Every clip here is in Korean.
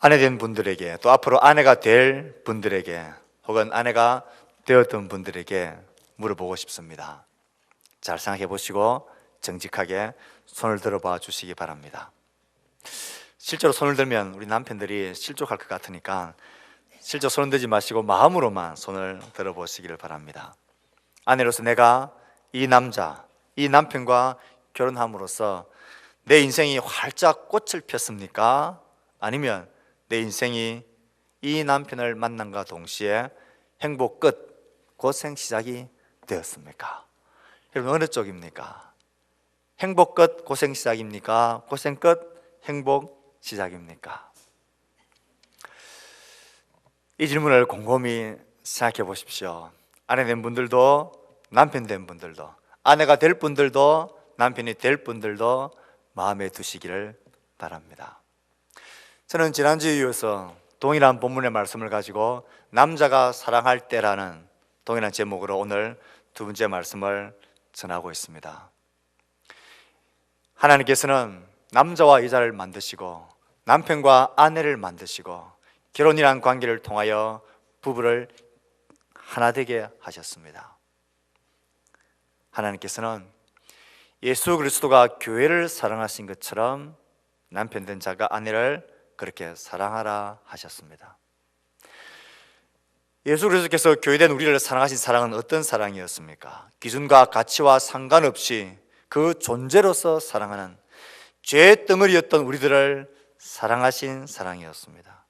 아내 된 분들에게, 또 앞으로 아내가 될 분들에게, 혹은 아내가 되었던 분들에게 물어보고 싶습니다. 잘 생각해 보시고 정직하게 손을 들어봐 주시기 바랍니다. 실제로 손을 들면 우리 남편들이 실족할 것 같으니까 실제 손을 들지 마시고 마음으로만 손을 들어보시기를 바랍니다. 아내로서 내가 이 남자, 이 남편과 결혼함으로써 내 인생이 활짝 꽃을 폈습니까? 아니면 내 인생이 이 남편을 만남과 동시에 행복 끝, 고생 시작이 되었습니까? 여러분, 어느 쪽입니까? 행복 끝, 고생 시작입니까? 고생 끝, 행복 시작입니까? 이 질문을 곰곰이 생각해 보십시오. 아내 된 분들도, 남편 된 분들도, 아내가 될 분들도, 남편이 될 분들도 마음에 두시기를 바랍니다. 저는 지난주에 이어서 동일한 본문의 말씀을 가지고 남자가 사랑할 때라는 동일한 제목으로 오늘 두 번째 말씀을 전하고 있습니다. 하나님께서는 남자와 여자를 만드시고 남편과 아내를 만드시고 결혼이란 관계를 통하여 부부를 하나 되게 하셨습니다. 하나님께서는 예수 그리스도가 교회를 사랑하신 것처럼 남편 된 자가 아내를 그렇게 사랑하라 하셨습니다. 예수 그리스도께서 교회된 우리를 사랑하신 사랑은 어떤 사랑이었습니까? 기준과 가치와 상관없이 그 존재로서 사랑하는 죄의 덩어리였던 우리들을 사랑하신 사랑이었습니다.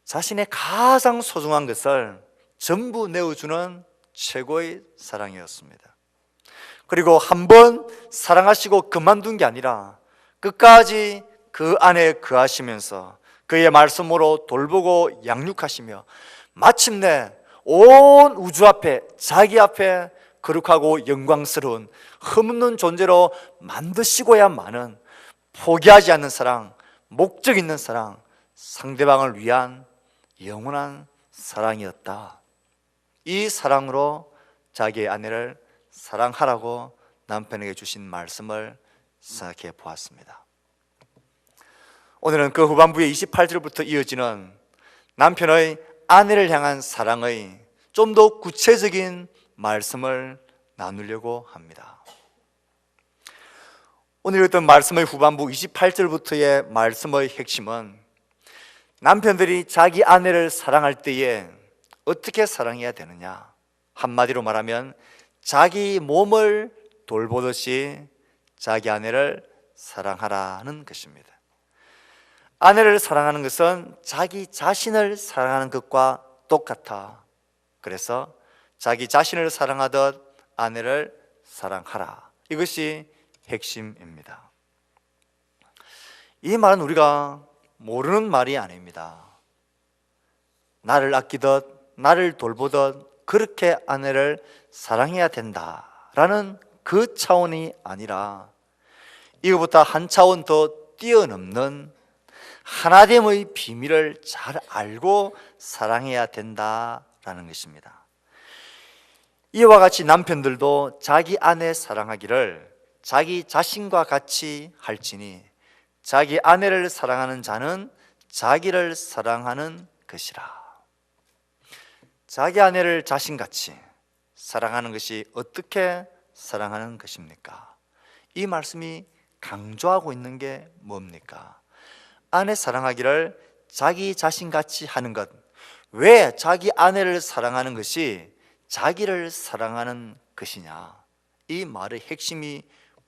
자신의 가장 소중한 것을 전부 내어주는 최고의 사랑이었습니다. 그리고 한 번 사랑하시고 그만둔 게 아니라 끝까지 그 안에 거하시면서 그의 말씀으로 돌보고 양육하시며 마침내 온 우주 앞에, 자기 앞에 거룩하고 영광스러운 흠없는 존재로 만드시고야만은 포기하지 않는 사랑, 목적 있는 사랑, 상대방을 위한 영원한 사랑이었다. 이 사랑으로 자기의 아내를 사랑하라고 남편에게 주신 말씀을 생각해 보았습니다. 오늘은 그 후반부의 28절부터 이어지는 남편의 아내를 향한 사랑의 좀 더 구체적인 말씀을 나누려고 합니다. 오늘 읽었던 말씀의 후반부 28절부터의 말씀의 핵심은 남편들이 자기 아내를 사랑할 때에 어떻게 사랑해야 되느냐, 한마디로 말하면 자기 몸을 돌보듯이 자기 아내를 사랑하라는 것입니다. 아내를 사랑하는 것은 자기 자신을 사랑하는 것과 똑같아. 그래서 자기 자신을 사랑하듯 아내를 사랑하라. 이것이 핵심입니다. 이 말은 우리가 모르는 말이 아닙니다. 나를 아끼듯 나를 돌보듯 그렇게 아내를 사랑해야 된다라는 그 차원이 아니라 이거보다 한 차원 더 뛰어넘는 하나됨의 비밀을 잘 알고 사랑해야 된다라는 것입니다. 이와 같이 남편들도 자기 아내 사랑하기를 자기 자신과 같이 할지니 자기 아내를 사랑하는 자는 자기를 사랑하는 것이라. 자기 아내를 자신같이 사랑하는 것이 어떻게 사랑하는 것입니까? 이 말씀이 강조하고 있는 게 뭡니까? 아내 사랑하기를 자기 자신같이 하는 것. 왜 자기 아내를 사랑하는 것이 자기를 사랑하는 것이냐? 이 말의 핵심이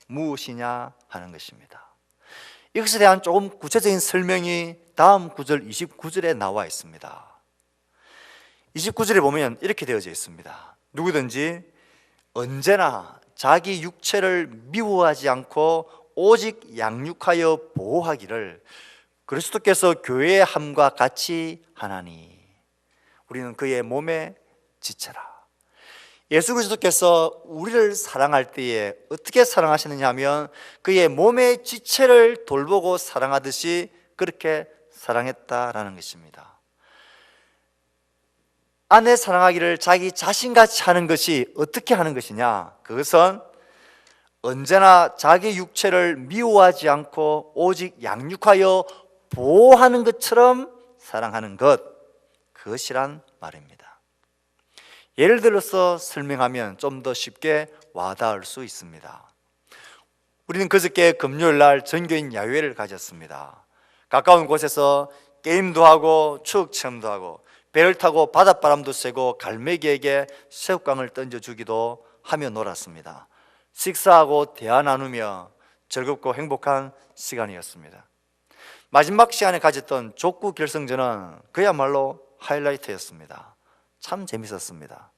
무엇이냐 하는 것입니다. 이것에 대한 조금 구체적인 설명이 다음 구절 29절에 나와 있습니다. 29절에 보면 이렇게 되어져 있습니다. 누구든지 언제나 자기 육체를 미워하지 않고 오직 양육하여 보호하기를 그리스도께서 교회의 함과 같이 하나니 우리는 그의 몸의 지체라. 예수 그리스도께서 우리를 사랑할 때에 어떻게 사랑하시느냐 하면 그의 몸의 지체를 돌보고 사랑하듯이 그렇게 사랑했다라는 것입니다. 아내 사랑하기를 자기 자신같이 하는 것이 어떻게 하는 것이냐? 그것은 언제나 자기 육체를 미워하지 않고 오직 양육하여 보호하는 것처럼 사랑하는 것, 그것이란 말입니다. 예를 들어서 설명하면 좀 더 쉽게 와닿을 수 있습니다. 우리는 그저께 금요일 날 전교인 야유회를 가졌습니다. 가까운 곳에서 게임도 하고 추억 체험도 하고 배를 타고 바닷바람도 쐬고 갈매기에게 새우깡을 던져주기도 하며 놀았습니다. 식사하고 대화 나누며 즐겁고 행복한 시간이었습니다. 마지막 시간에 가졌던 족구 결승전은 그야말로 하이라이트였습니다. 참 재밌었습니다.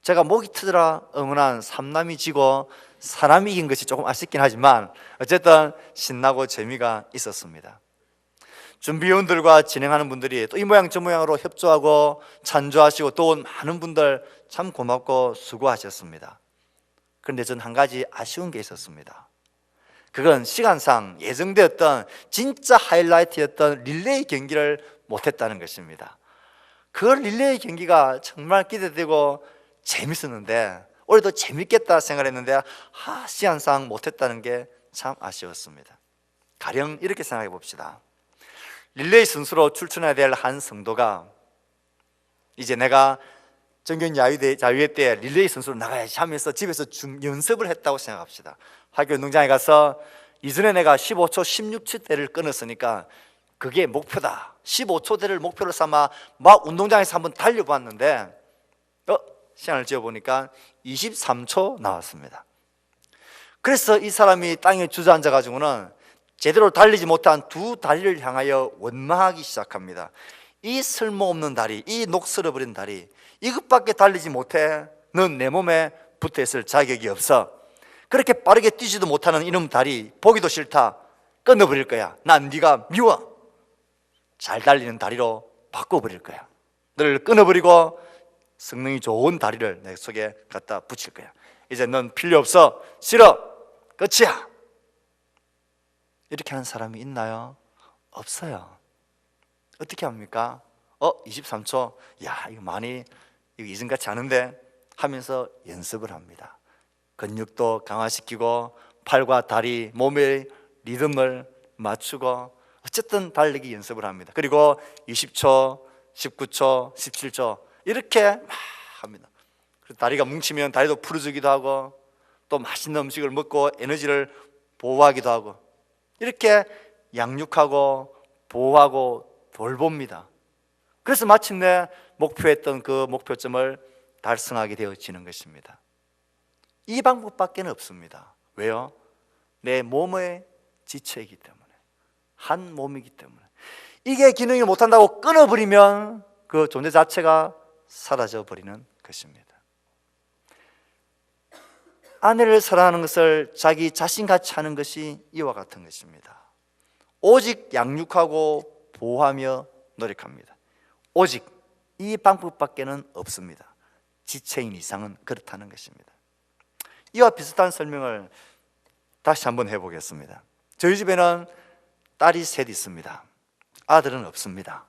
제가 목이 트더라 응원한 삼남이 지고 사람이 이긴 것이 조금 아쉽긴 하지만 어쨌든 신나고 재미가 있었습니다. 준비위원들과 진행하는 분들이 또 이 모양 저 모양으로 협조하고 찬조하시고 도운 많은 분들 참 고맙고 수고하셨습니다. 그런데 전 한 가지 아쉬운 게 있었습니다. 그건 시간상 예정되었던 진짜 하이라이트였던 릴레이 경기를 못했다는 것입니다. 그 릴레이 경기가 정말 기대되고 재밌었는데 올해도 재밌겠다 생각했는데 시간상 못했다는 게 참 아쉬웠습니다. 가령 이렇게 생각해 봅시다. 릴레이 선수로 출전해야 될 한 성도가 이제 내가 전교인 야유회 때 릴레이 선수로 나가야지 하면서 집에서 연습을 했다고 생각합시다. 학교 운동장에 가서 이전에 내가 15초 16초대를 끊었으니까 그게 목표다. 15초대를 목표로 삼아 막 운동장에서 한번 달려봤는데 시간을 재어보니까 23초 나왔습니다. 그래서 이 사람이 땅에 주저앉아 가지고는 제대로 달리지 못한 두 다리를 향하여 원망하기 시작합니다. 이 쓸모없는 다리, 이 녹슬어버린 다리, 이것밖에 달리지 못해. 넌 내 몸에 붙어있을 자격이 없어. 그렇게 빠르게 뛰지도 못하는 이놈 다리 보기도 싫다. 끊어버릴 거야. 난 네가 미워. 잘 달리는 다리로 바꿔버릴 거야. 너를 끊어버리고 성능이 좋은 다리를 내 속에 갖다 붙일 거야. 이제 넌 필요 없어. 싫어. 끝이야. 이렇게 하는 사람이 있나요? 없어요. 어떻게 합니까? 23초. 야, 이거 많이 이거 이전같이 않은데 하면서 연습을 합니다. 근육도 강화시키고 팔과 다리, 몸의 리듬을 맞추고 어쨌든 달리기 연습을 합니다. 그리고 20초, 19초, 17초 이렇게 막 합니다. 다리가 뭉치면 다리도 풀어주기도 하고 또 맛있는 음식을 먹고 에너지를 보호하기도 하고 이렇게 양육하고 보호하고 돌봅니다. 그래서 마침내 목표했던 그 목표점을 달성하게 되어지는 것입니다. 이 방법밖에 없습니다. 왜요? 내 몸의 지체이기 때문에, 한 몸이기 때문에. 이게 기능이 못한다고 끊어버리면 그 존재 자체가 사라져버리는 것입니다. 아내를 사랑하는 것을 자기 자신같이 하는 것이 이와 같은 것입니다. 오직 양육하고 보호하며 노력합니다. 오직 이 방법밖에는 없습니다. 지체인 이상은 그렇다는 것입니다. 이와 비슷한 설명을 다시 한번 해보겠습니다. 저희 집에는 딸이 셋 있습니다. 아들은 없습니다.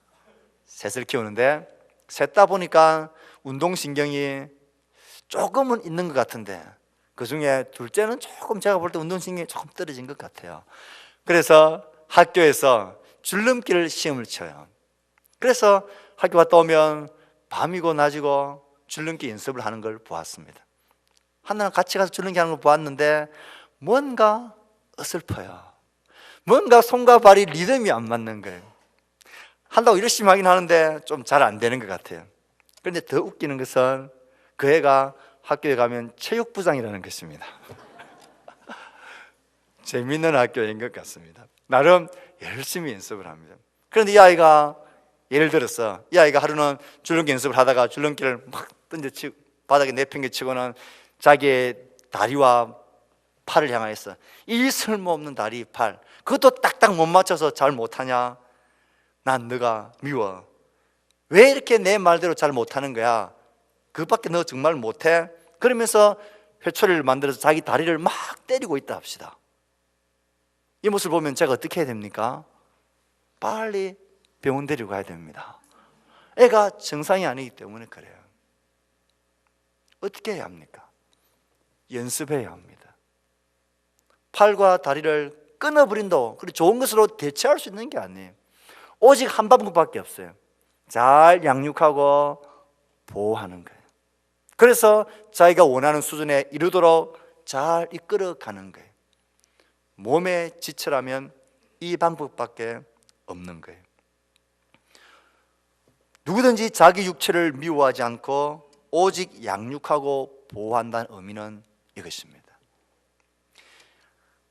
셋을 키우는데 셋다 보니까 운동신경이 조금은 있는 것 같은데 그 중에 둘째는 조금 제가 볼 때 운동신경이 조금 떨어진 것 같아요. 그래서 학교에서 줄넘기를 시험을 쳐요. 그래서 학교 갔다 오면 밤이고 낮이고 줄넘기 연습을 하는 걸 보았습니다. 하나는 같이 가서 줄넘기 하는 걸 보았는데 뭔가 어설퍼요. 뭔가 손과 발이 리듬이 안 맞는 거예요. 한다고 열심히 하긴 하는데 좀 잘 안 되는 것 같아요. 그런데 더 웃기는 것은 그 애가 학교에 가면 체육부장이라는 것입니다. 재미있는 학교인 것 같습니다. 나름 열심히 연습을 합니다. 그런데 이 아이가 예를 들어서 이 아이가 하루는 줄넘기 연습을 하다가 줄넘기를 막 던져치고 바닥에 내팽개치고는 자기의 다리와 팔을 향하여서 이 쓸모없는 다리, 팔 그것도 딱딱 못 맞춰서 잘 못하냐? 난 너가 미워. 왜 이렇게 내 말대로 잘 못하는 거야? 그것밖에 너 정말 못해? 그러면서 회초리를 만들어서 자기 다리를 막 때리고 있다 합시다. 이 모습을 보면 제가 어떻게 해야 됩니까? 빨리 병원 데리고 가야 됩니다. 애가 정상이 아니기 때문에 그래요. 어떻게 해야 합니까? 연습해야 합니다. 팔과 다리를 끊어버린다고 그리고 좋은 것으로 대체할 수 있는 게 아니에요. 오직 한 방법밖에 없어요. 잘 양육하고 보호하는 거예요. 그래서 자기가 원하는 수준에 이르도록 잘 이끌어가는 거예요. 몸의 지체라면 이 방법밖에 없는 거예요. 누구든지 자기 육체를 미워하지 않고 오직 양육하고 보호한다는 의미는 이것입니다.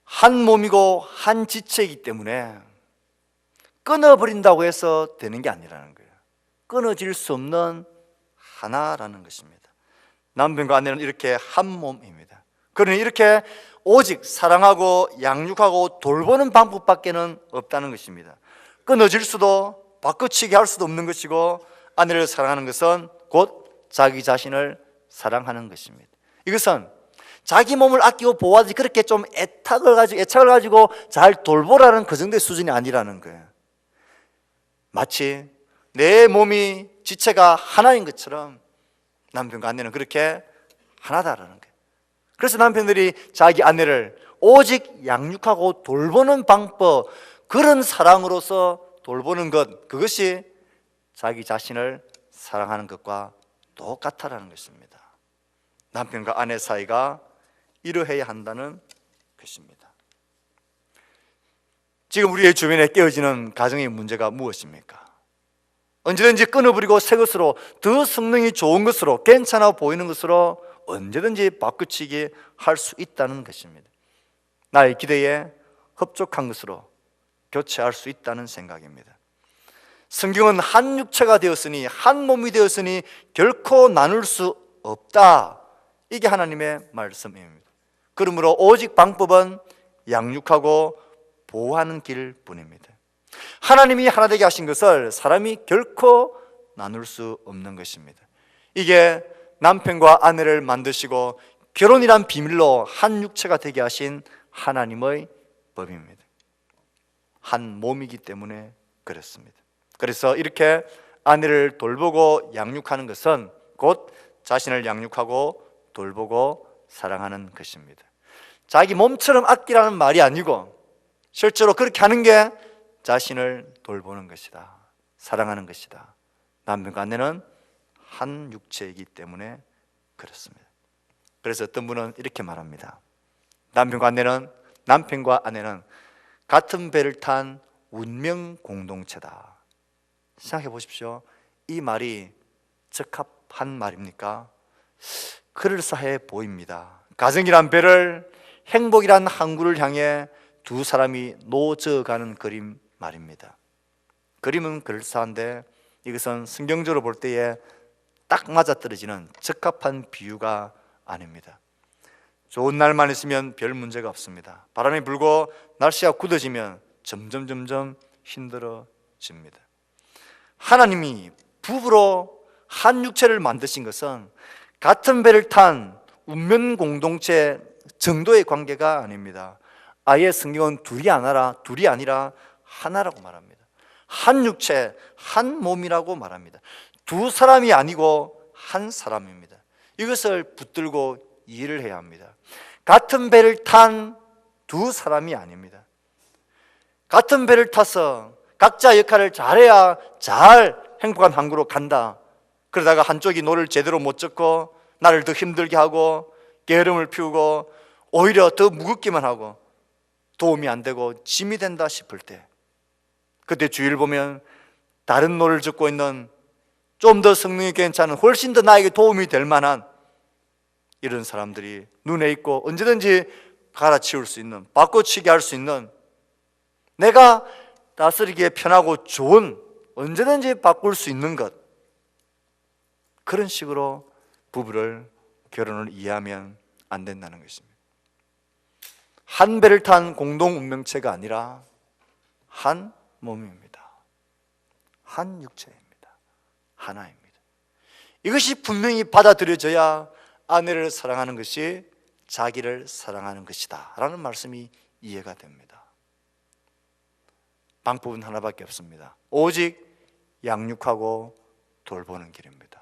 한 몸이고 한 지체이기 때문에 끊어버린다고 해서 되는 게 아니라는 거예요. 끊어질 수 없는 하나라는 것입니다. 남편과 아내는 이렇게 한 몸입니다. 그러니 이렇게 오직 사랑하고 양육하고 돌보는 방법밖에는 없다는 것입니다. 끊어질 수도 바꿔치기 할 수도 없는 것이고, 아내를 사랑하는 것은 곧 자기 자신을 사랑하는 것입니다. 이것은 자기 몸을 아끼고 보호하지 그렇게 좀 애착을 가지고 잘 돌보라는 그 정도의 수준이 아니라는 거예요. 마치 내 몸이 지체가 하나인 것처럼 남편과 아내는 그렇게 하나다라는 거예요. 그래서 남편들이 자기 아내를 오직 양육하고 돌보는 방법, 그런 사랑으로서 돌보는 것, 그것이 자기 자신을 사랑하는 것과 똑같다라는 것입니다. 남편과 아내 사이가 이러해야 한다는 것입니다. 지금 우리의 주변에 깨어지는 가정의 문제가 무엇입니까? 언제든지 끊어버리고 새 것으로, 더 성능이 좋은 것으로, 괜찮아 보이는 것으로 언제든지 바꾸치기 할 수 있다는 것입니다. 나의 기대에 흡족한 것으로 교체할 수 있다는 생각입니다. 성경은 한 육체가 되었으니, 한 몸이 되었으니 결코 나눌 수 없다, 이게 하나님의 말씀입니다. 그러므로 오직 방법은 양육하고 보호하는 길뿐입니다. 하나님이 하나 되게 하신 것을 사람이 결코 나눌 수 없는 것입니다. 이게 남편과 아내를 만드시고 결혼이란 비밀로 한 육체가 되게 하신 하나님의 법입니다. 한 몸이기 때문에 그렇습니다. 그래서 이렇게 아내를 돌보고 양육하는 것은 곧 자신을 양육하고 돌보고 사랑하는 것입니다. 자기 몸처럼 아끼라는 말이 아니고 실제로 그렇게 하는 게 자신을 돌보는 것이다, 사랑하는 것이다. 남편과 아내는 한 육체이기 때문에 그렇습니다. 그래서 어떤 분은 이렇게 말합니다. 남편과 아내는 같은 배를 탄 운명 공동체다. 생각해 보십시오. 이 말이 적합한 말입니까? 그럴싸해 보입니다. 가정이란 배를, 행복이란 항구를 향해 두 사람이 노져가는 그림 말입니다. 그림은 그럴싸한데 이것은 성경적으로 볼 때에 딱 맞아떨어지는 적합한 비유가 아닙니다. 좋은 날만 있으면 별 문제가 없습니다. 바람이 불고 날씨가 굳어지면 점점 힘들어집니다. 하나님이 부부로 한 육체를 만드신 것은 같은 배를 탄 운명 공동체 정도의 관계가 아닙니다. 아예 성경은 둘이 아니라 하나라고 말합니다. 한 육체, 한 몸이라고 말합니다. 두 사람이 아니고 한 사람입니다. 이것을 붙들고 이해를 해야 합니다. 같은 배를 탄 두 사람이 아닙니다. 같은 배를 타서 각자 역할을 잘해야 잘 행복한 항구로 간다. 그러다가 한쪽이 노를 제대로 못 젓고 나를 더 힘들게 하고 게으름을 피우고 오히려 더 무겁기만 하고 도움이 안 되고 짐이 된다 싶을 때, 그때 주위를 보면 다른 노를 젓고 있는 좀 더 성능이 괜찮은, 훨씬 더 나에게 도움이 될 만한 이런 사람들이 눈에 있고 언제든지 갈아치울 수 있는, 바꿔치기 할 수 있는, 내가 다스리기에 편하고 좋은, 언제든지 바꿀 수 있는 것, 그런 식으로 부부를, 결혼을 이해하면 안 된다는 것입니다. 한 배를 탄 공동 운명체가 아니라 한 몸입니다. 한 육체입니다. 하나입니다. 이것이 분명히 받아들여져야 아내를 사랑하는 것이 자기를 사랑하는 것이다 라는 말씀이 이해가 됩니다. 방법은 하나밖에 없습니다. 오직 양육하고 돌보는 길입니다.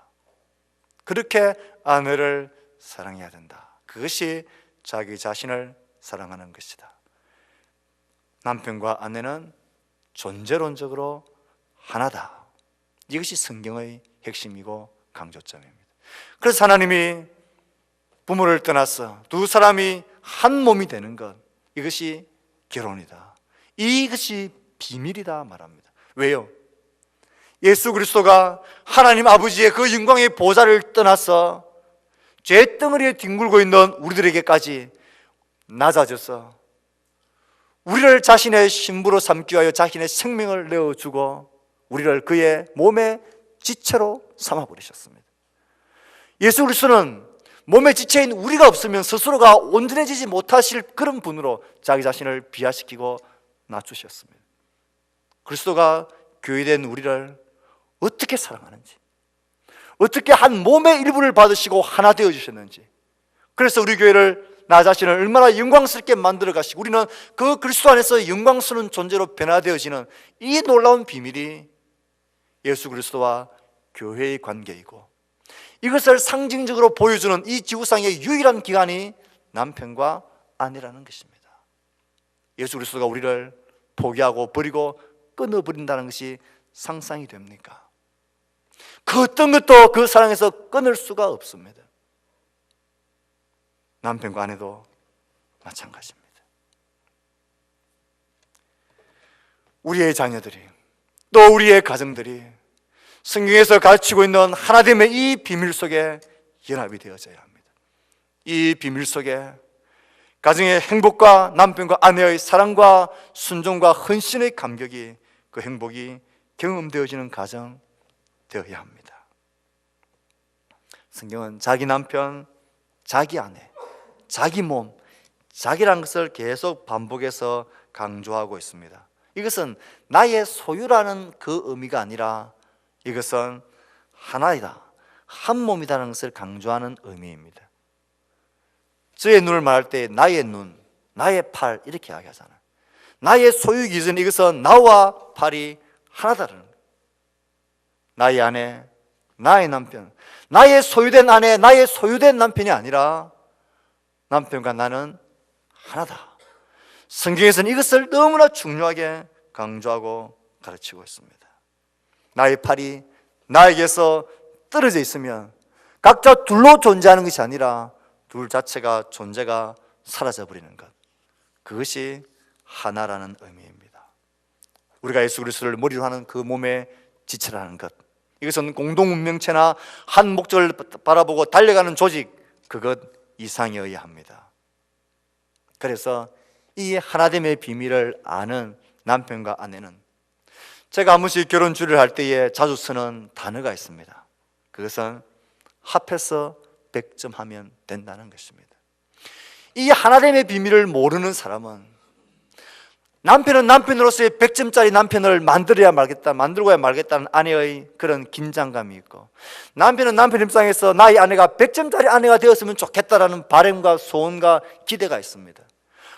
그렇게 아내를 사랑해야 된다. 그것이 자기 자신을 사랑하는 것이다. 남편과 아내는 존재론적으로 하나다. 이것이 성경의 핵심이고 강조점입니다. 그래서 하나님이 부모를 떠나서 두 사람이 한 몸이 되는 것, 이것이 결혼이다. 이것이 비밀이다 말합니다. 왜요? 예수 그리스도가 하나님 아버지의 그 영광의 보좌를 떠나서 죄덩어리에 뒹굴고 있는 우리들에게까지 낮아져서 우리를 자신의 신부로 삼기 위하여 자신의 생명을 내어주고 우리를 그의 몸의 지체로 삼아버리셨습니다. 예수 그리스도는 몸의 지체인 우리가 없으면 스스로가 온전해지지 못하실 그런 분으로 자기 자신을 비하시키고 낮추셨습니다. 그리스도가 교회된 우리를 어떻게 사랑하는지, 어떻게 한 몸의 일부를 받으시고 하나 되어주셨는지, 그래서 우리 교회를 나 자신을 얼마나 영광스럽게 만들어 가시고 우리는 그 그리스도 안에서 영광스러운 존재로 변화되어지는 이 놀라운 비밀이 예수 그리스도와 교회의 관계이고, 이것을 상징적으로 보여주는 이 지구상의 유일한 기관이 남편과 아내라는 것입니다. 예수 그리스도가 우리를 포기하고 버리고 끊어버린다는 것이 상상이 됩니까? 그 어떤 것도 그 사랑에서 끊을 수가 없습니다. 남편과 아내도 마찬가지입니다. 우리의 자녀들이, 또 우리의 가정들이 성경에서 가르치고 있는 하나됨의 이 비밀 속에 연합이 되어져야 합니다. 이 비밀 속에 가정의 행복과 남편과 아내의 사랑과 순종과 헌신의 감격이, 그 행복이 경험되어지는 가정 되어야 합니다. 성경은 자기 남편, 자기 아내, 자기 몸, 자기라는 것을 계속 반복해서 강조하고 있습니다. 이것은 나의 소유라는 그 의미가 아니라 이것은 하나이다, 한 몸이라는 것을 강조하는 의미입니다. 저의 눈을 말할 때 나의 눈, 나의 팔 이렇게 이야기하잖아요. 나의 소유 기준, 이것은 나와 팔이 하나다라는 거예요. 나의 아내, 나의 남편, 나의 소유된 아내, 나의 소유된 남편이 아니라 남편과 나는 하나다. 성경에서는 이것을 너무나 중요하게 강조하고 가르치고 있습니다. 나의 팔이 나에게서 떨어져 있으면 각자 둘로 존재하는 것이 아니라 둘 자체가, 존재가 사라져버리는 것, 그것이 하나라는 의미입니다. 우리가 예수 그리스도를 머리로 하는 그 몸의 지체라는 것, 이것은 공동운명체나 한 목적을 바라보고 달려가는 조직, 그것 이상이어야 합니다. 그래서 이 하나됨의 비밀을 아는 남편과 아내는, 제가 한 번씩 결혼 주례를 할 때에 자주 쓰는 단어가 있습니다. 그것은 합해서 100점 하면 된다는 것입니다. 이 하나됨의 비밀을 모르는 사람은 남편은 남편으로서의 100점짜리 남편을 만들어야 말겠다, 만들고야 말겠다는 아내의 그런 긴장감이 있고, 남편은 남편 입장에서 나의 아내가 100점짜리 아내가 되었으면 좋겠다라는 바람과 소원과 기대가 있습니다.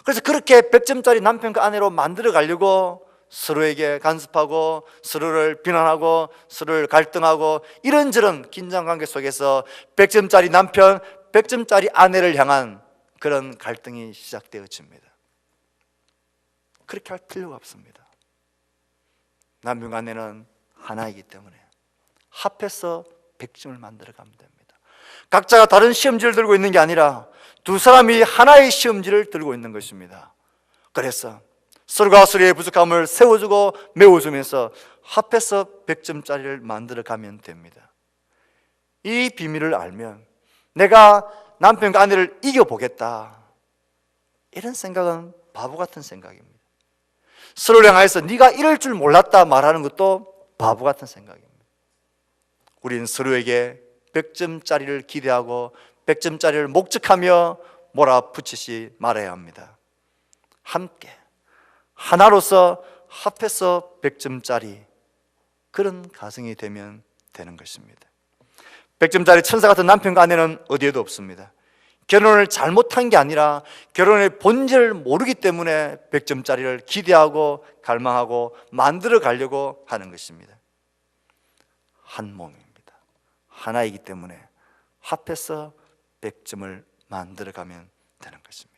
그래서 그렇게 100점짜리 남편과 아내로 만들어 가려고 서로에게 간섭하고 서로를 비난하고 서로를 갈등하고 이런저런 긴장관계 속에서 100점짜리 남편, 100점짜리 아내를 향한 그런 갈등이 시작되어집니다. 그렇게 할 필요가 없습니다. 남편과 아내는 하나이기 때문에 합해서 100점을 만들어가면 됩니다. 각자가 다른 시험지를 들고 있는 게 아니라 두 사람이 하나의 시험지를 들고 있는 것입니다. 그래서 서로가 서로의 부족함을 세워주고 메워주면서 합해서 100점짜리를 만들어가면 됩니다. 이 비밀을 알면 내가 남편과 아내를 이겨보겠다, 이런 생각은 바보 같은 생각입니다. 서로를 향해서 네가 이럴 줄 몰랐다 말하는 것도 바보 같은 생각입니다. 우리는 서로에게 100점짜리를 기대하고 100점짜리를 목적하며 몰아붙이지 말아야 합니다. 함께 하나로서 합해서 100점짜리 그런 가정이 되면 되는 것입니다. 100점짜리 천사 같은 남편과 아내는 어디에도 없습니다. 결혼을 잘못한 게 아니라 결혼의 본질을 모르기 때문에 100점짜리를 기대하고 갈망하고 만들어 가려고 하는 것입니다. 한 몸입니다. 하나이기 때문에 합해서 100점을 만들어 가면 되는 것입니다.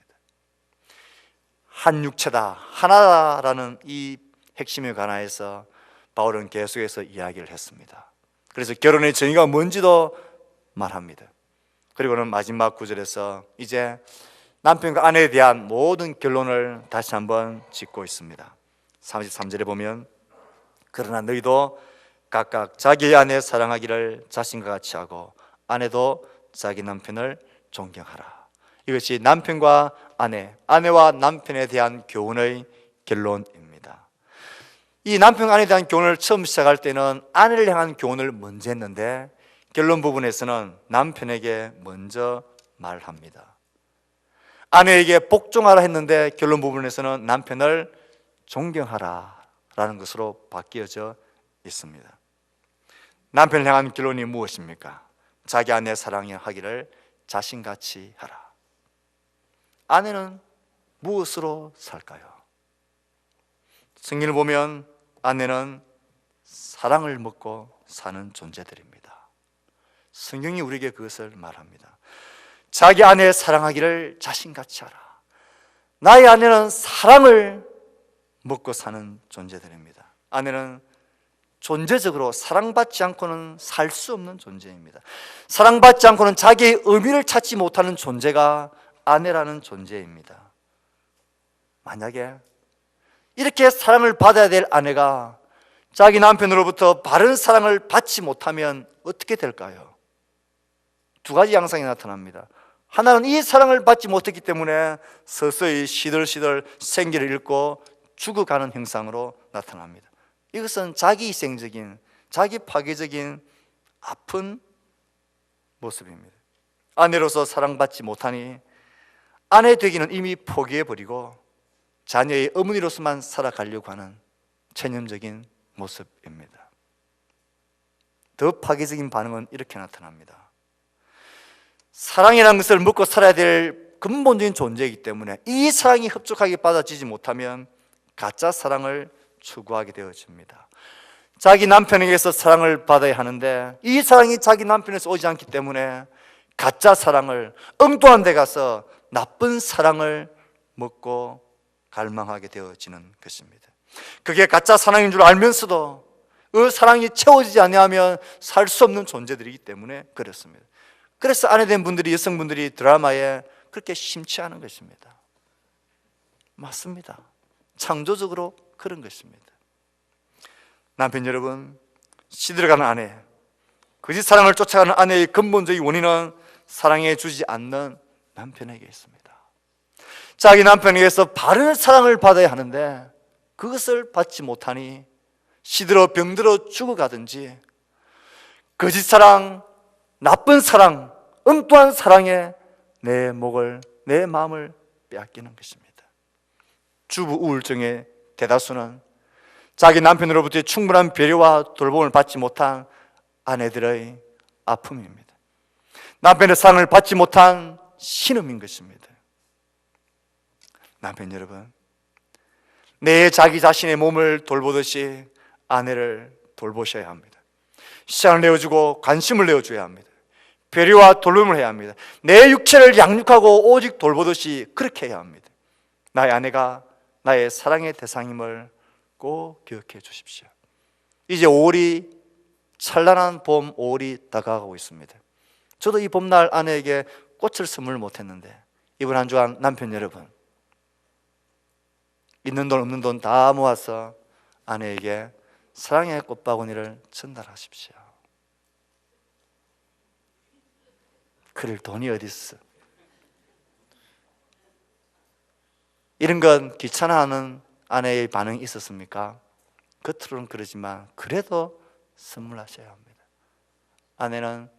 한 육체다, 하나라는 이 핵심에 관하여서 바울은 계속해서 이야기를 했습니다. 그래서 결혼의 정의가 뭔지도 말합니다. 그리고는 마지막 구절에서 이제 남편과 아내에 대한 모든 결론을 다시 한번 짚고 있습니다. 33절에 보면 그러나 너희도 각각 자기의 아내 사랑하기를 자신과 같이 하고 아내도 자기 남편을 존경하라. 이것이 남편과 아내, 아내와 남편에 대한 교훈의 결론입니다. 이 남편과 아내에 대한 교훈을 처음 시작할 때는 아내를 향한 교훈을 먼저 했는데 결론 부분에서는 남편에게 먼저 말합니다. 아내에게 복종하라 했는데 결론 부분에서는 남편을 존경하라 라는 것으로 바뀌어져 있습니다. 남편을 향한 결론이 무엇입니까? 자기 아내 사랑하기를 자신같이 하라. 아내는 무엇으로 살까요? 성경을 보면 아내는 사랑을 먹고 사는 존재들입니다. 성경이 우리에게 그것을 말합니다. 자기 아내 사랑하기를 자신같이 하라. 나의 아내는 사랑을 먹고 사는 존재들입니다. 아내는 존재적으로 사랑받지 않고는 살 수 없는 존재입니다. 사랑받지 않고는 자기의 의미를 찾지 못하는 존재가 아내라는 존재입니다. 만약에 이렇게 사랑을 받아야 될 아내가 자기 남편으로부터 바른 사랑을 받지 못하면 어떻게 될까요? 두 가지 양상이 나타납니다. 하나는 이 사랑을 받지 못했기 때문에 서서히 시들시들 생기를 잃고 죽어가는 형상으로 나타납니다. 이것은 자기 희생적인, 자기 파괴적인 아픈 모습입니다. 아내로서 사랑받지 못하니 아내 되기는 이미 포기해버리고 자녀의 어머니로서만 살아가려고 하는 체념적인 모습입니다. 더 파괴적인 반응은 이렇게 나타납니다. 사랑이라는 것을 먹고 살아야 될 근본적인 존재이기 때문에 이 사랑이 흡족하게 받아지지 못하면 가짜 사랑을 추구하게 되어집니다. 자기 남편에게서 사랑을 받아야 하는데 이 사랑이 자기 남편에서 오지 않기 때문에 가짜 사랑을, 엉뚱한 데 가서 나쁜 사랑을 먹고 갈망하게 되어지는 것입니다. 그게 가짜 사랑인 줄 알면서도 그 사랑이 채워지지 않으면 살 수 없는 존재들이기 때문에 그렇습니다. 그래서 아내된 분들이, 여성분들이 드라마에 그렇게 심취하는 것입니다. 맞습니다. 창조적으로 그런 것입니다. 남편 여러분, 시들어가는 아내, 거짓 사랑을 쫓아가는 아내의 근본적인 원인은 사랑해 주지 않는 남편에게 있습니다. 자기 남편에게서 바른 사랑을 받아야 하는데 그것을 받지 못하니 시들어 병들어 죽어가든지 거짓 사랑, 나쁜 사랑, 엉뚱한 사랑에 내 목을, 내 마음을 빼앗기는 것입니다. 주부 우울증의 대다수는 자기 남편으로부터 충분한 배려와 돌봄을 받지 못한 아내들의 아픔입니다. 남편의 사랑을 받지 못한 신음인 것입니다. 남편 여러분, 내 자기 자신의 몸을 돌보듯이 아내를 돌보셔야 합니다. 시간을 내어주고 관심을 내어줘야 합니다. 배려와 돌봄을 해야 합니다. 내 육체를 양육하고 오직 돌보듯이 그렇게 해야 합니다. 나의 아내가 나의 사랑의 대상임을 꼭 기억해 주십시오. 이제 5월이, 찬란한 봄 5월이 다가가고 있습니다. 저도 이 봄날 아내에게 꽃을 선물 못했는데 이번 한 주간 남편 여러분, 있는 돈 없는 돈 다 모아서 아내에게 사랑의 꽃바구니를 전달하십시오. 그럴 돈이 어디 있어? 이런 건 귀찮아하는 아내의 반응이 있었습니까? 겉으로는 그러지만 그래도 선물하셔야 합니다. 아내는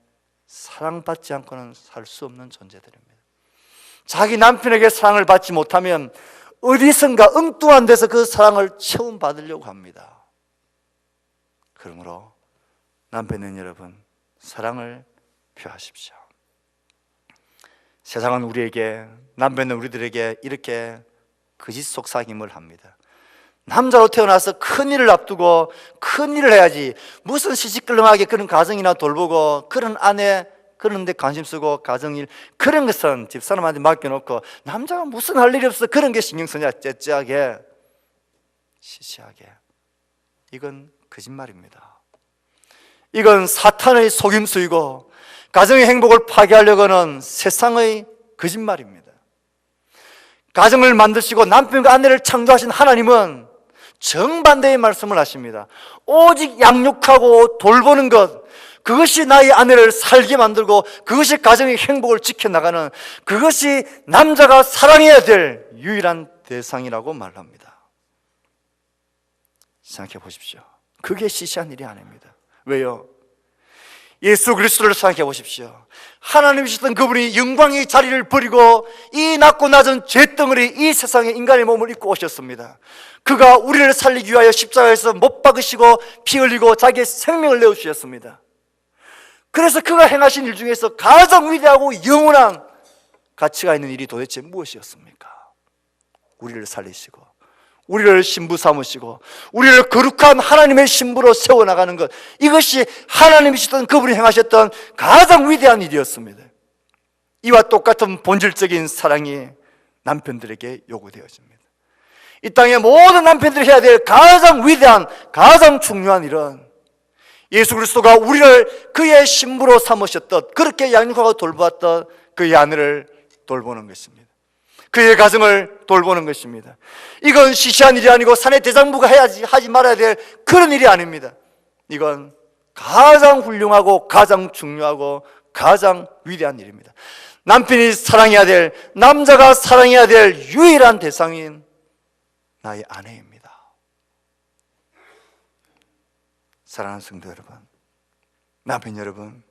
사랑받지 않고는 살 수 없는 존재들입니다. 자기 남편에게 사랑을 받지 못하면 어디선가 엉뚱한 데서 그 사랑을 체험받으려고 합니다. 그러므로 남편은 여러분, 사랑을 표하십시오. 세상은 우리에게, 남편은 우리들에게 이렇게 거짓 속삭임을 합니다. 남자로 태어나서 큰일을 앞두고 큰일을 해야지, 무슨 시시끌렁하게 그런 가정이나 돌보고 그런 아내, 그런 데 관심 쓰고 가정일, 그런 것은 집사람한테 맡겨놓고 남자가 무슨 할 일이 없어, 그런 게 신경 쓰냐, 째째하게, 시시하게. 이건 거짓말입니다. 이건 사탄의 속임수이고 가정의 행복을 파괴하려고 하는 세상의 거짓말입니다. 가정을 만드시고 남편과 아내를 창조하신 하나님은 정반대의 말씀을 하십니다. 오직 양육하고 돌보는 것, 그것이 나의 아내를 살게 만들고 그것이 가정의 행복을 지켜나가는, 그것이 남자가 사랑해야 될 유일한 대상이라고 말합니다. 생각해 보십시오. 그게 시시한 일이 아닙니다. 왜요? 예수 그리스도를 생각해 보십시오. 하나님이셨던 그분이 영광의 자리를 버리고 이 낮고 낮은 죄덩어리 이 세상에 인간의 몸을 입고 오셨습니다. 그가 우리를 살리기 위하여 십자가에서 못 박으시고 피 흘리고 자기의 생명을 내어주셨습니다. 그래서 그가 행하신 일 중에서 가장 위대하고 영원한 가치가 있는 일이 도대체 무엇이었습니까? 우리를 살리시고 우리를 신부 삼으시고 우리를 거룩한 하나님의 신부로 세워나가는 것, 이것이 하나님이시던 그분이 행하셨던 가장 위대한 일이었습니다. 이와 똑같은 본질적인 사랑이 남편들에게 요구되어집니다. 이 땅의 모든 남편들이 해야 될 가장 위대한, 가장 중요한 일은 예수 그리스도가 우리를 그의 신부로 삼으셨던, 그렇게 양육하고 돌보았던 그의 아내를 돌보는 것입니다. 그의 가정을 돌보는 것입니다. 이건 시시한 일이 아니고 사내 대장부가 하지 말아야 될 그런 일이 아닙니다. 이건 가장 훌륭하고 가장 중요하고 가장 위대한 일입니다. 남편이 사랑해야 될, 남자가 사랑해야 될 유일한 대상인 나의 아내입니다. 사랑하는 성도 여러분, 남편 여러분,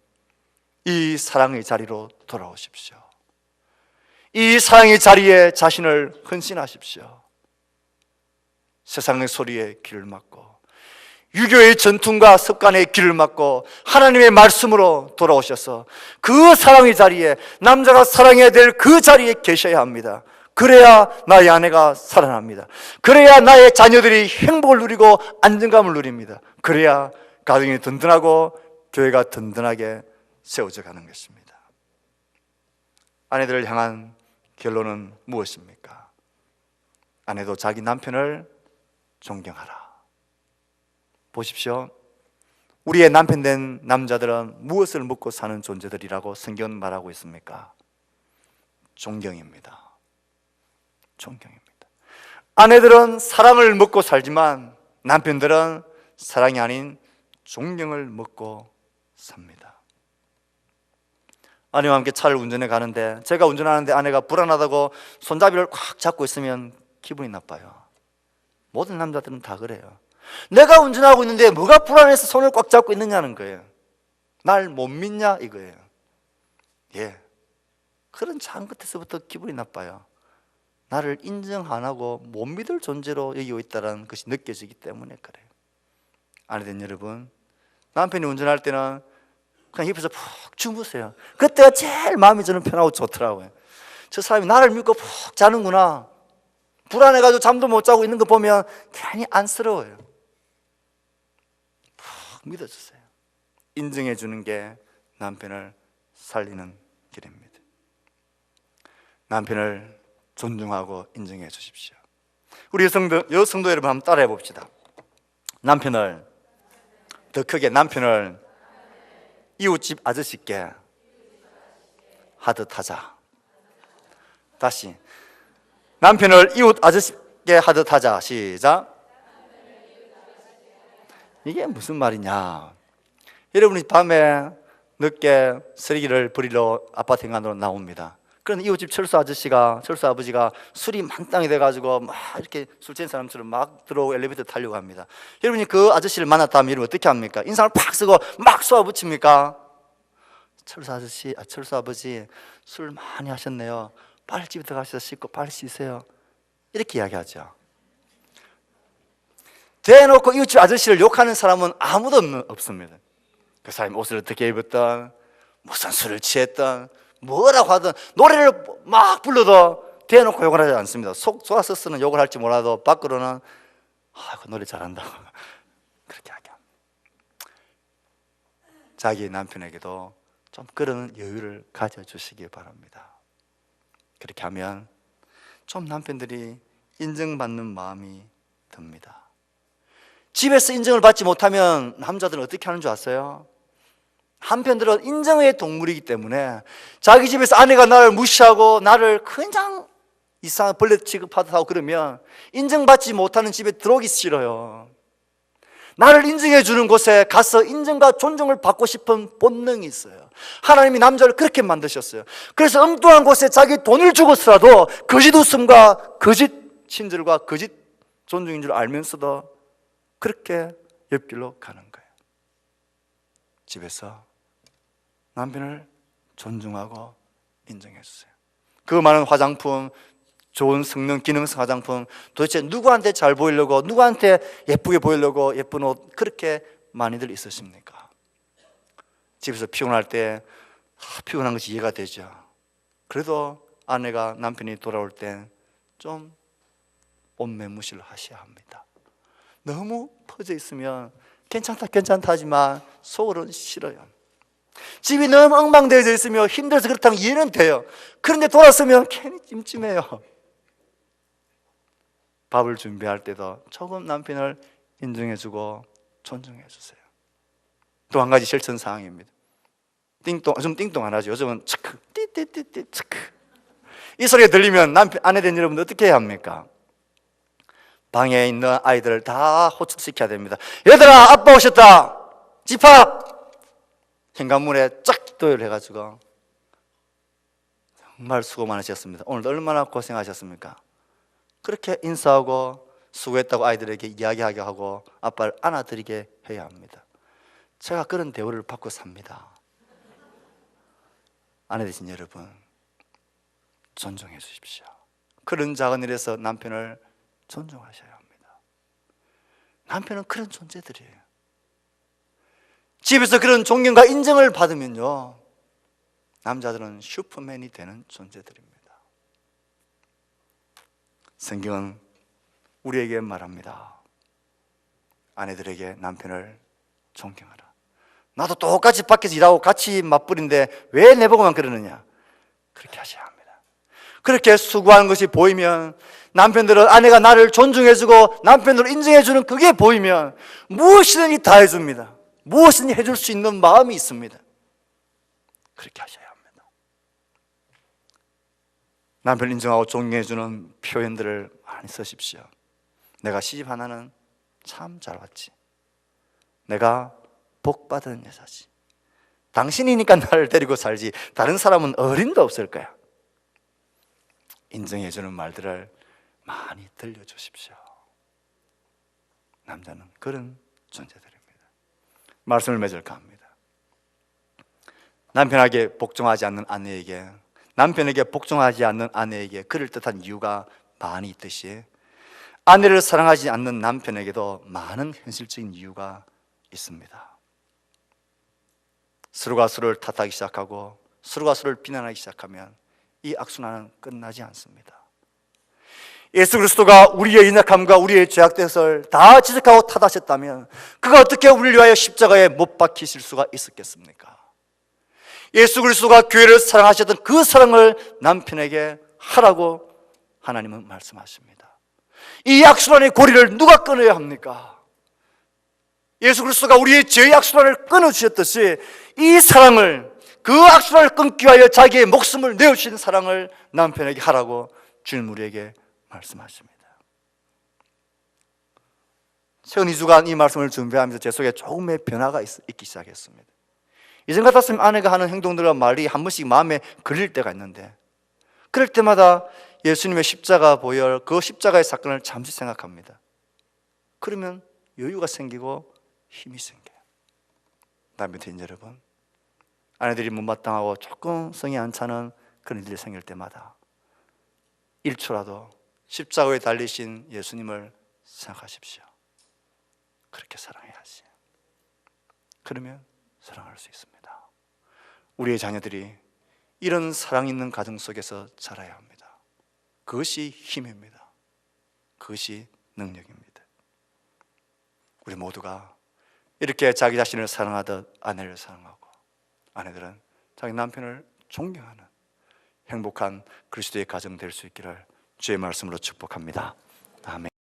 이 사랑의 자리로 돌아오십시오. 이 사랑의 자리에 자신을 헌신하십시오. 세상의 소리에 귀를 막고 유교의 전통과 습관에 귀를 막고 하나님의 말씀으로 돌아오셔서 그 사랑의 자리에, 남자가 사랑해야 될 그 자리에 계셔야 합니다. 그래야 나의 아내가 살아납니다. 그래야 나의 자녀들이 행복을 누리고 안정감을 누립니다. 그래야 가정이 든든하고 교회가 든든하게 세워져 가는 것입니다. 아내들을 향한 결론은 무엇입니까? 아내도 자기 남편을 존경하라. 보십시오. 우리의 남편 된 남자들은 무엇을 먹고 사는 존재들이라고 성경은 말하고 있습니까? 존경입니다. 존경입니다. 아내들은 사랑을 먹고 살지만 남편들은 사랑이 아닌 존경을 먹고 삽니다. 아내와 함께 차를 운전해 가는데 제가 운전하는데 아내가 불안하다고 손잡이를 꽉 잡고 있으면 기분이 나빠요. 모든 남자들은 다 그래요. 내가 운전하고 있는데 뭐가 불안해서 손을 꽉 잡고 있느냐는 거예요. 날 못 믿냐 이거예요. 예, 그런 장 끝에서부터 기분이 나빠요. 나를 인정 안 하고 못 믿을 존재로 여기고 있다는 것이 느껴지기 때문에 그래요. 아내된 여러분, 남편이 운전할 때는 그냥 옆에서 푹 주무세요. 그때가 제일 마음이 저는 편하고 좋더라고요. 저 사람이 나를 믿고 푹 자는구나. 불안해가지고 잠도 못 자고 있는 거 보면 괜히 안쓰러워요. 푹 믿어주세요. 인정해 주는 게 남편을 살리는 길입니다. 남편을 존중하고 인정해 주십시오. 우리 여성도 여러분 한번 따라해 봅시다. 남편을, 더 크게, 남편을 이웃집 아저씨께 하듯 하자. 다시, 남편을 이웃 아저씨께 하듯 하자. 시작. 이게 무슨 말이냐? 여러분이 밤에 늦게 쓰레기를 버리러 아파트 현관으로 나옵니다. 그런데 이웃집 철수 아버지가 술이 만땅이 돼가지고 막 이렇게 술 취한 사람처럼 막 들어오고 엘리베이터 타려고 합니다. 여러분이 그 아저씨를 만났다면 여러분 어떻게 합니까? 인상을 팍 쓰고 막 쏘아붙입니까? 철수 아버지 술 많이 하셨네요. 빨리 집에 들어가셔서 씻고 빨리 씻으세요. 이렇게 이야기하죠. 대놓고 이웃집 아저씨를 욕하는 사람은 아무도 없습니다. 그 사람이 옷을 어떻게 입었던, 무슨 술을 취했던, 뭐라고 하든, 노래를 막 불러도 대놓고 욕을 하지 않습니다. 속 좋아서는 욕을 할지 몰라도 밖으로는 그 노래 잘한다 그렇게 하게 합니다. 자기 남편에게도 좀 그런 여유를 가져주시기 바랍니다. 그렇게 하면 좀 남편들이 인정받는 마음이 듭니다. 집에서 인정을 받지 못하면 남자들은 어떻게 하는 줄 아세요? 한편들은 인정의 동물이기 때문에 자기 집에서 아내가 나를 무시하고 나를 그냥 이상한 벌레 취급하고 그러면 인정받지 못하는 집에 들어오기 싫어요. 나를 인정해 주는 곳에 가서 인정과 존중을 받고 싶은 본능이 있어요. 하나님이 남자를 그렇게 만드셨어요. 그래서 엉뚱한 곳에 자기 돈을 주고서라도 거짓 웃음과 거짓 친절과 거짓 존중인 줄 알면서도 그렇게 옆길로 가는 거예요. 집에서 남편을 존중하고 인정해 주세요. 그 많은 화장품, 좋은 성능, 기능성 화장품, 도대체 누구한테 잘 보이려고, 누구한테 예쁘게 보이려고 예쁜 옷 그렇게 많이들 있으십니까? 집에서 피곤할 때 피곤한 것이 이해가 되죠. 그래도 아내가 남편이 돌아올 때 좀 옷매무시를 하셔야 합니다. 너무 퍼져 있으면 괜찮다 하지만 속으로는 싫어요. 집이 너무 엉망되어져 있으면 힘들어서 그렇다면 이해는 돼요. 그런데 돌아서면 괜히 찜찜해요. 밥을 준비할 때도 조금 남편을 인정해주고 존중해주세요. 또 한 가지 실천 사항입니다. 좀 띵동안 하죠. 요즘은 치크, 띠띠띠띠 치크. 이 소리가 들리면 아내 된 여러분들 어떻게 해야 합니까? 방에 있는 아이들을 다 호출시켜야 됩니다. 얘들아, 아빠 오셨다. 집합. 현관문에 쫙 도열해가지고 정말 수고 많으셨습니다. 오늘 얼마나 고생하셨습니까? 그렇게 인사하고 수고했다고 아이들에게 이야기하게 하고 아빠를 안아드리게 해야 합니다. 제가 그런 대우를 받고 삽니다. 아내 되신 여러분, 존중해 주십시오. 그런 작은 일에서 남편을 존중하셔야 합니다. 남편은 그런 존재들이에요. 집에서 그런 존경과 인정을 받으면요, 남자들은 슈퍼맨이 되는 존재들입니다. 성경은 우리에게 말합니다. 아내들에게 남편을 존경하라. 나도 똑같이 밖에서 일하고 같이 맞벌인데 왜 내보고만 그러느냐? 그렇게 하셔야 합니다. 그렇게 수고하는 것이 보이면, 남편들은 아내가 나를 존중해주고 남편들을 인정해주는 그게 보이면 무엇이든지 다 해줍니다. 무엇이든지 해줄 수 있는 마음이 있습니다. 그렇게 하셔야 합니다. 남편 인정하고 존경해주는 표현들을 많이 쓰십시오. 내가 시집 하나는 참 잘 왔지. 내가 복받은 여자지. 당신이니까 나를 데리고 살지 다른 사람은 어림도 없을 거야. 인정해주는 말들을 많이 들려주십시오. 남자는 그런 존재들입니다. 말씀을 맺을까 합니다. 남편에게 복종하지 않는 아내에게, 남편에게 복종하지 않는 아내에게 그럴듯한 이유가 많이 있듯이 아내를 사랑하지 않는 남편에게도 많은 현실적인 이유가 있습니다. 서로가 서로를 탓하기 시작하고 서로가 서로를 비난하기 시작하면 이 악순환은 끝나지 않습니다. 예수 그리스도가 우리의 연약함과 우리의 죄악됨을 다 지적하고 탓하셨다면 그가 어떻게 우리를 위하여 십자가에 못 박히실 수가 있었겠습니까? 예수 그리스도가 교회를 사랑하셨던 그 사랑을 남편에게 하라고 하나님은 말씀하십니다. 이 악순환의 고리를 누가 끊어야 합니까? 예수 그리스도가 우리의 죄의 악순환을 끊어주셨듯이 이 사랑을, 그 악순환을 끊기 위하여 자기의 목숨을 내어주신 사랑을 남편에게 하라고 주님 우리에게 말씀하십니다. 최근 2주간 이 말씀을 준비하면서 제 속에 조금의 변화가 있기 시작했습니다. 이전 같았으면 아내가 하는 행동들과 말이 한 번씩 마음에 걸릴 때가 있는데, 그럴 때마다 예수님의 십자가 보혈, 그 십자가의 사건을 잠시 생각합니다. 그러면 여유가 생기고 힘이 생겨요. 남편 여러분, 아내들이 못마땅하고 조금 성이 안 차는 그런 일이 생길 때마다 1초라도 십자가에 달리신 예수님을 생각하십시오. 그렇게 사랑해야지. 그러면 사랑할 수 있습니다. 우리의 자녀들이 이런 사랑 있는 가정 속에서 자라야 합니다. 그것이 힘입니다. 그것이 능력입니다. 우리 모두가 이렇게 자기 자신을 사랑하듯 아내를 사랑하고, 아내들은 자기 남편을 존경하는 행복한 그리스도의 가정 될 수 있기를 주의 말씀으로 축복합니다.